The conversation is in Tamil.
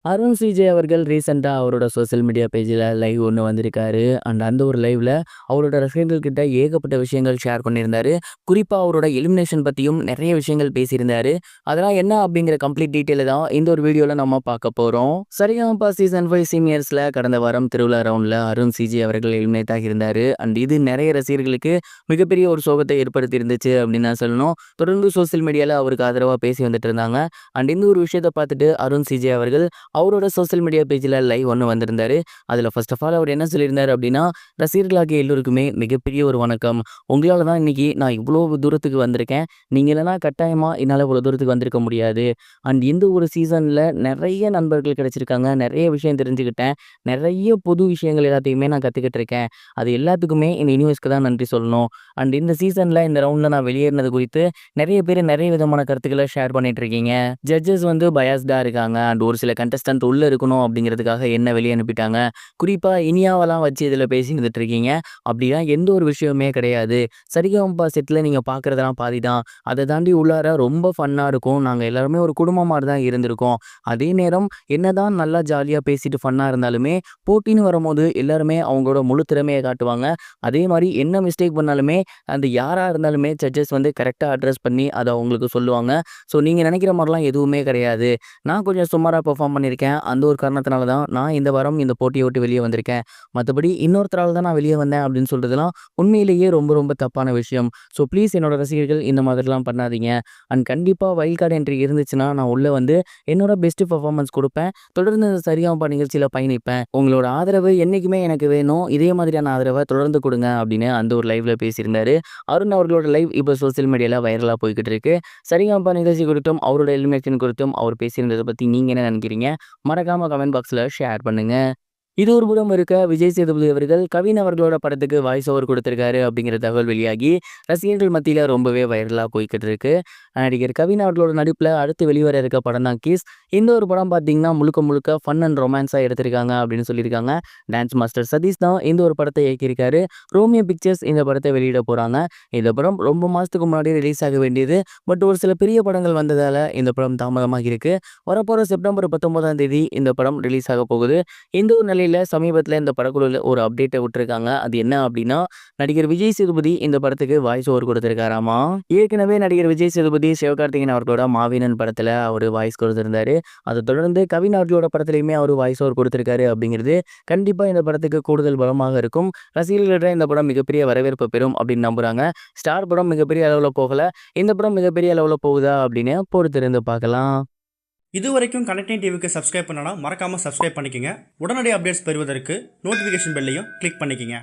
அருண் சிஜே அவர்கள் ரீசெண்டா அவரோட சோசியல் மீடியா பேஜ்ல லைவ் ஒண்ணு வந்திருக்காரு. அந்த ஒரு லைவ்ல அவரோட ரசிகர்கள் கிட்ட ஏகப்பட்ட விஷயங்கள் ஷேர் பண்ணியிருந்தாரு. குறிப்பா அவரோட எலிமினேஷன் பத்தியும் நெறைய விஷயங்கள் பேசியிருந்தாரு. அதெல்லாம் என்ன அப்படிங்கிற கம்ப்ளீட் டீட்டெயில தான் இந்த ஒரு வீடியோல நம்ம பார்க்க போறோம். சரிகமப சீசன் 5 சீனியர்ஸ்ல கடந்த வாரம் திருவிழா ரவுண்ட்ல அருண் சிஜே அவர்கள் எலிமினேட் ஆகியிருந்தாரு. இது நெறைய ரசிகர்களுக்கு மிகப்பெரிய ஒரு சோகத்தை ஏற்படுத்தி இருந்துச்சு அப்படின்னு தான் சொல்லணும். தொடர்ந்து சோசியல் மீடியால அவருக்கு ஆதரவா பேசி வந்துட்டு இருந்தாங்க. இந்த ஒரு விஷயத்த பார்த்துட்டு அருண் சிஜே அவர்கள் அவரோட சோசியல் மீடியா பேஜ்ல லைவ் ஒண்ணு வந்திருந்தாரு. அதுல ஃபர்ஸ்ட் ஆஃப் ஆல் அவர் என்ன சொல்லியிருந்தாரு அப்படின்னா, ரசிகர்களாகிய எல்லோருக்குமே மிகப்பெரிய ஒரு வணக்கம். உங்களால தான் இன்னைக்கு நான் இவ்வளோ தூரத்துக்கு வந்திருக்கேன். நீங்க இல்லைனா கட்டாயமா என்னால இவ்வளோ தூரத்துக்கு வந்திருக்க முடியாது. இந்த ஒரு சீசன்ல நெறைய நண்பர்கள் கிடைச்சிருக்காங்க. நெறைய விஷயம் தெரிஞ்சுக்கிட்டேன். நெறைய புது விஷயங்கள் எல்லாத்தையுமே நான் கத்துக்கிட்டு இருக்கேன். அது எல்லாத்துக்குமே இந்த யூனிவர்ஸ்க்கு தான் நன்றி சொல்லணும். இந்த சீசன்ல இந்த ரவுண்ட்ல நான் வெளியேறினது குறித்து நெறைய பேர் நெறைய விதமான கருத்துக்கள ஷேர் பண்ணிட்டு இருக்கீங்க. ஜட்ஜஸ் பயாஸ்டா இருக்காங்க. ஒரு சில கண்டஸ்டன்ட் உள்ள இருக்கணும் அப்படிங்கிறதுக்காக என்ன வெளிய அனுப்பிட்டாங்க. குறிப்பா இனியாவெல்லாம் வச்சு இதில பேசிட்டு இருக்கீங்க. அப்படிலாம் எந்த ஒரு விஷயமுமே கிடையாது. சரிகமப செட்ல நீங்க பார்க்குறதெல்லாம் பாதி தான். அத தாண்டி உள்ளார ரொம்ப ஃபன்னா இருக்கும். நாங்க எல்லாருமே ஒரு குடும்பம் மாரி தான் இருந்திருக்கோம். அதே நேரம் என்னதான் நல்லா ஜாலியா பேசிட்டு ஃபன்னா இருந்தாலுமே, போட்டின்னு வரும்போது எல்லாருமே அவங்களோட முழு திறமைய காட்டுவாங்க. அதே மாரி என்ன மிஸ்டேக் பண்ணாலுமே, அந்த யாரா இருந்தாலுமே ஜட்ஜஸ் கரெக்ட்டா அட்ரஸ் பண்ணி அத அவங்களுக்கு சொல்லுவாங்க. ஸோ நீங்க நினைக்கிற மாரிலாம் எதுவுமே கிடையாது. நான் கொஞ்சம் சுமாரா பெர்ஃபார்ம் பண்ணியிருக்கேன். அந்த ஒரு காரணத்தினால தான் நான் இந்த வாரம் இந்த போட்டிய விட்டு வெளிய வந்திருக்கேன். மத்தபடி இன்னொருத்தரால தான் நான் வெளிய வந்தேன் அப்படின்னு சொல்றதெல்லாம் உண்மையிலேயே ரொம்ப ரொம்ப தப்பான விஷயம். ஸோ ப்ளீஸ் என்னோட ரசிகர்கள் இந்த மாதிரிலாம் பண்ணாதீங்க. கண்டிப்பா வைல்ட் கார்ட் என்ட்ரி இருந்துச்சுன்னா, நான் உள்ள என்னோட பெஸ்ட் பெர்ஃபார்மன்ஸ் குடுப்பேன். தொடர்ந்து இந்த சரிகமப நிகழ்ச்சியில பயணிப்பேன். உங்களோட ஆதரவு என்னைக்குமே எனக்கு வேணும். இதே மாதிரியான ஆதரவ தொடர்ந்து குடுங்க அப்படின்னு அந்த ஒரு லைவ்ல பேசியிருந்தாரு. அருண் அவர்களோட லைவ் இப்போ சோசியல் மீடியால வைரலா போய்க்கிட்டு இருக்கு. சரிகமப நிகழ்ச்சி குறித்தும், அவரோட எலிமினேஷன் குறித்தும் அவர் பேசியிருந்தத பத்தி நீங்க என்ன நினைக்கிறீங்க? மறக்காம கமெண்ட் பாக்ஸ்ல ஷேர் பண்ணுங்க. இது ஒரு புறம் இருக்க விஜய் சேதுபதி அவர்கள் கவின் அவர்களோட படத்துக்கு வாய்ஸ் ஓவர் கொடுத்திருக்காரு அப்படிங்கிற தகவல் வெளியாகி ரசிகர்கள் மத்தியில ரொம்பவே வைரலா போய்க்கிட்டு இருக்கு. நடிகர் கவின் அவர்களோட நடிப்புல அடுத்து வெளிவர இருக்க படம் தான் கிஸ். இந்த ஒரு படம் பார்த்தீங்கன்னா முழுக்க முழுக்க ஃபன் அண்ட் ரொமான்ஸா எடுத்திருக்காங்க அப்படின்னு சொல்லியிருக்காங்க. டான்ஸ் மாஸ்டர் சதீஷ் தான் இந்த ஒரு படத்தை இயக்கியிருக்காரு. ரோமியோ பிக்சர்ஸ் இந்த படத்தை வெளியிட போறாங்க. இந்த படம் ரொம்ப மாசத்துக்கு முன்னாடி ரிலீஸ் ஆக வேண்டியது. பட் ஒரு சில பெரிய படங்கள் வந்ததால இந்த படம் தாமதமாகி இருக்கு. வரப்போற செப்டம்பர் 19ஆம் தேதி இந்த படம் ரிலீஸ் ஆக போகுது. இந்த ஒரு நிலையில சமீபத்தில இந்த படக்குழுல ஒரு அப்டேட்ட விட்டுருக்காங்க. அது என்ன அப்டின்னா, நடிகர் விஜய் சேதுபதி இந்த படத்துக்கு வாய்ஸ் ஓவர் குடுத்திருக்காராமா. ஏற்கனவே நடிகர் விஜய் சேதுபதி சிவகார்த்திகேயன் அவர்களோட மாவீரன் படத்துல அவரு வாய்ஸ் குடுத்திருந்தாரு. அத தொடர்ந்து கவின் அவர்களோட படத்திலயுமே அவரு வாய்ஸ் ஓவர் குடுத்திருக்காரு அப்படிங்கிறது கண்டிப்பா இந்த படத்துக்கு கூடுதல் பலமாக இருக்கும். ரசிகர்களிடம் இந்த படம் மிகப்பெரிய வரவேற்பு பெறும் அப்படின்னு நம்புறாங்க. ஸ்டார் படம் மிகப்பெரிய அளவுல போகல. இந்த படம் மிகப்பெரிய அளவுல போகுதா அப்படின்னு பொறுத்திருந்து பார்க்கலாம். இதுவரைக்கும் கனெக்டிங் டிவிக்கு சப்ஸ்கிரைப் பண்ணனா மறக்காமல் சப்ஸ்கிரைப் பண்ணிக்கங்க. உடனடி அப்டேட்ஸ் பெறுவதற்கு நோட்டிஃபிகேஷன் பெல்லையும் கிளிக் பண்ணிக்கங்க.